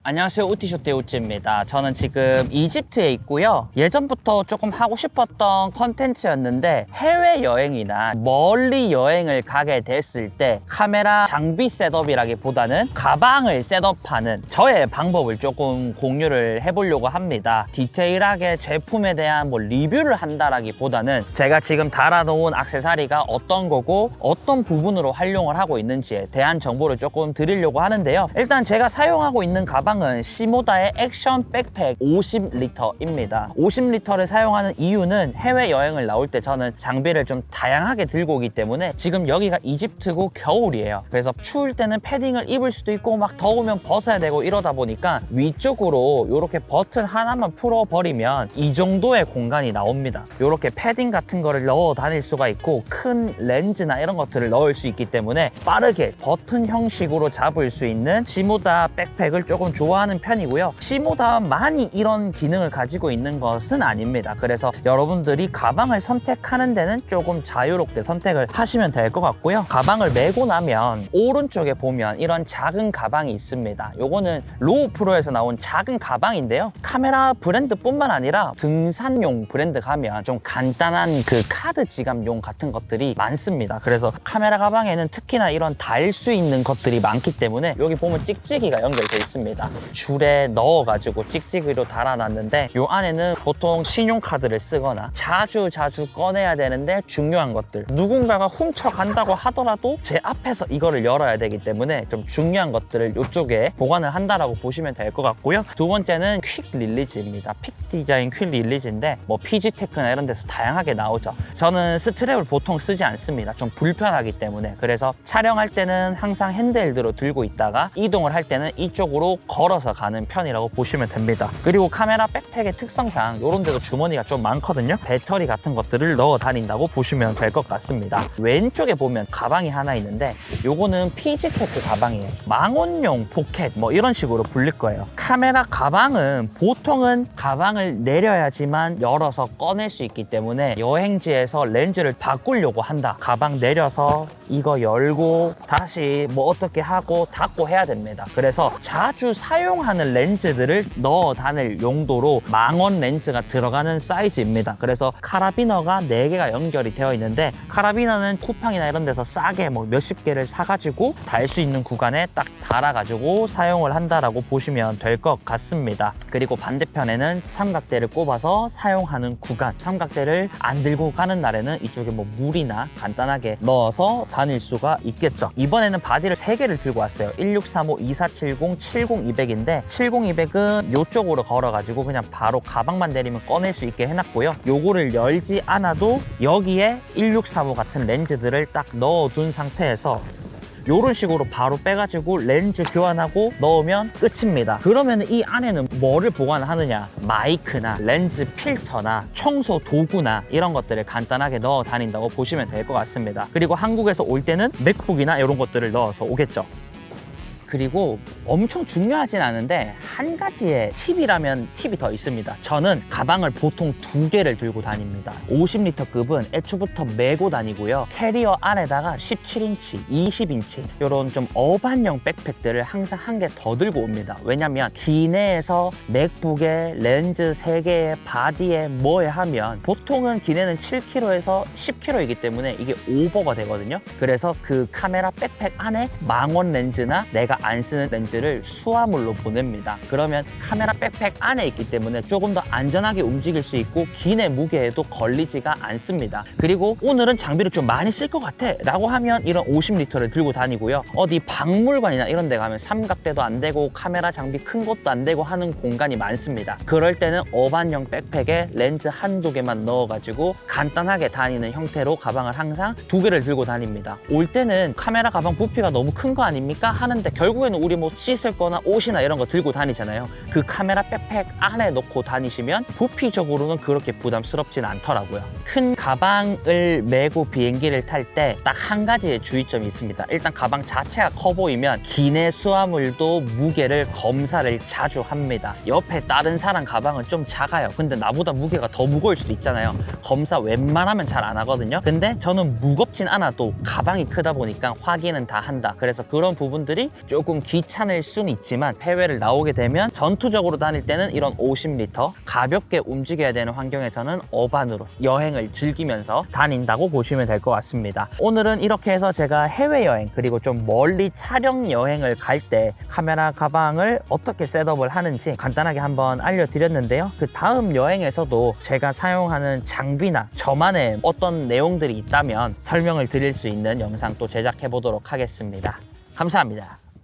안녕하세요, 우티쇼트의 우찌입니다. 저는 지금 이집트에 있고요. 예전부터 조금 하고 싶었던 컨텐츠였는데 해외여행이나 멀리 여행을 가게 됐을 때 카메라 장비 셋업이라기보다는 가방을 셋업하는 저의 방법을 조금 공유를 해보려고 합니다. 디테일하게 제품에 대한 리뷰를 한다라기보다는 제가 지금 달아놓은 액세서리가 어떤 거고 어떤 부분으로 활용을 하고 있는지에 대한 정보를 조금 드리려고 하는데요. 일단 제가 사용하고 있는 가방은 시모다의 액션 백팩 50리터입니다. 50리터를 사용하는 이유는 해외여행을 나올 때 저는 장비를 좀 다양하게 들고 오기 때문에 지금 여기가 이집트고 겨울이에요. 그래서 추울 때는 패딩을 입을 수도 있고 막 더우면 벗어야 되고 이러다 보니까 위쪽으로 이렇게 버튼 하나만 풀어버리면 이 정도의 공간이 나옵니다. 이렇게 패딩 같은 거를 넣어 다닐 수가 있고 큰 렌즈나 이런 것들을 넣을 수 있기 때문에 빠르게 버튼 형식으로 잡을 수 있는 시모다 백팩을 조금 좋아하는 편이고요. 시모다 많이 이런 기능을 가지고 있는 것은 아닙니다. 그래서 여러분들이 가방을 선택하는 데는 조금 자유롭게 선택을 하시면 될 것 같고요. 가방을 메고 나면 오른쪽에 보면 이런 작은 가방이 있습니다. 요거는 로우 프로에서 나온 작은 가방인데요. 카메라 브랜드뿐만 아니라 등산용 브랜드 가면 좀 간단한 그 카드 지갑용 같은 것들이 많습니다. 그래서 카메라 가방에는 특히나 이런 달 수 있는 것들이 많기 때문에 여기 보면 찍찍이가 연결되어 있습니다. 줄에 넣어가지고 찍찍이로 달아놨는데 이 안에는 보통 신용카드를 쓰거나 자주 꺼내야 되는데 중요한 것들, 누군가가 훔쳐간다고 하더라도 제 앞에서 이거를 열어야 되기 때문에 좀 중요한 것들을 이쪽에 보관을 한다라고 보시면 될 것 같고요. 두 번째는 퀵 릴리즈입니다. 픽 디자인 퀵 릴리즈인데 피지테크나 이런 데서 다양하게 나오죠. 저는 스트랩을 보통 쓰지 않습니다. 좀 불편하기 때문에. 그래서 촬영할 때는 항상 핸드헬드로 들고 있다가 이동을 할 때는 이쪽으로 걸어서 가는 편이라고 보시면 됩니다. 그리고 카메라 백팩의 특성상 이런 데도 주머니가 좀 많거든요. 배터리 같은 것들을 넣어 다닌다고 보시면 될 것 같습니다. 왼쪽에 보면 가방이 하나 있는데 요거는 피지테크 가방이에요. 망원용 포켓 이런 식으로 불릴 거예요. 카메라 가방은 보통은 가방을 내려야지만 열어서 꺼낼 수 있기 때문에 여행지에서 렌즈를 바꾸려고 한다. 가방 내려서 이거 열고 다시 어떻게 하고 닫고 해야 됩니다. 그래서 자주 사용하는 렌즈들을 넣어 다닐 용도로 망원 렌즈가 들어가는 사이즈입니다. 그래서 카라비너가 4개가 연결이 되어 있는데 카라비너는 쿠팡이나 이런 데서 싸게 몇십 개를 사가지고 달 수 있는 구간에 딱 달아가지고 사용을 한다라고 보시면 될 것 같습니다. 그리고 반대편에는 삼각대를 꼽아서 사용하는 구간, 삼각대를 안 들고 가는 날에는 이쪽에 물이나 간단하게 넣어서 다닐 수가 있겠죠. 이번에는 바디를 3개를 들고 왔어요. 1635, 2470, 70200인데 70200은 이쪽으로 걸어가지고 그냥 바로 가방만 내리면 꺼낼 수 있게 해놨고요. 요거를 열지 않아도 여기에 1635 같은 렌즈들을 딱 넣어둔 상태에서 이런 식으로 바로 빼가지고 렌즈 교환하고 넣으면 끝입니다. 그러면 이 안에는 뭐를 보관하느냐, 마이크나 렌즈 필터나 청소 도구나 이런 것들을 간단하게 넣어 다닌다고 보시면 될 것 같습니다. 그리고 한국에서 올 때는 맥북이나 이런 것들을 넣어서 오겠죠. 그리고 엄청 중요하진 않은데 한 가지의 팁이라면 팁이 더 있습니다. 저는 가방을 보통 2개를 들고 다닙니다. 50리터급은 애초부터 메고 다니고요. 캐리어 안에다가 17인치, 20인치 이런 좀 어반형 백팩들을 항상 한 개 더 들고 옵니다. 왜냐면 기내에서 맥북에 렌즈 3개에 바디에 뭐에 하면 보통은 기내는 7kg에서 10kg이기 때문에 이게 오버가 되거든요. 그래서 그 카메라 백팩 안에 망원 렌즈나 내가 안 쓰는 렌즈를 수화물로 보냅니다. 그러면 카메라 백팩 안에 있기 때문에 조금 더 안전하게 움직일 수 있고 기내 무게에도 걸리지가 않습니다. 그리고 오늘은 장비를 좀 많이 쓸 것 같아 라고 하면 이런 50리터를 들고 다니고요. 어디 박물관이나 이런 데 가면 삼각대도 안 되고 카메라 장비 큰 것도 안 되고 하는 공간이 많습니다. 그럴 때는 어반형 백팩에 렌즈 한두 개만 넣어가지고 간단하게 다니는 형태로 가방을 항상 2개를 들고 다닙니다. 올 때는 카메라 가방 부피가 너무 큰 거 아닙니까? 하는데 결국에는 우리 씻을 거나 옷이나 이런 거 들고 다니잖아요. 그 카메라 백팩 안에 넣고 다니시면 부피적으로는 그렇게 부담스럽진 않더라고요. 큰 가방을 메고 비행기를 탈 때 딱 한 가지의 주의점이 있습니다. 일단 가방 자체가 커 보이면 기내 수화물도 무게를 검사를 자주 합니다. 옆에 다른 사람 가방은 좀 작아요. 근데 나보다 무게가 더 무거울 수도 있잖아요. 검사 웬만하면 잘 안 하거든요. 근데 저는 무겁진 않아도 가방이 크다 보니까 확인은 다 한다. 그래서 그런 부분들이 조금 귀찮을 순 있지만 해외를 나오게 되면 전투적으로 다닐 때는 이런 50리터 가볍게 움직여야 되는 환경에서는 어반으로 여행을 즐기면서 다닌다고 보시면 될 것 같습니다. 오늘은 이렇게 해서 제가 해외여행 그리고 좀 멀리 촬영 여행을 갈 때 카메라 가방을 어떻게 셋업을 하는지 간단하게 한번 알려드렸는데요. 그 다음 여행에서도 제가 사용하는 장비나 저만의 어떤 내용들이 있다면 설명을 드릴 수 있는 영상 또 제작해 보도록 하겠습니다. 감사합니다.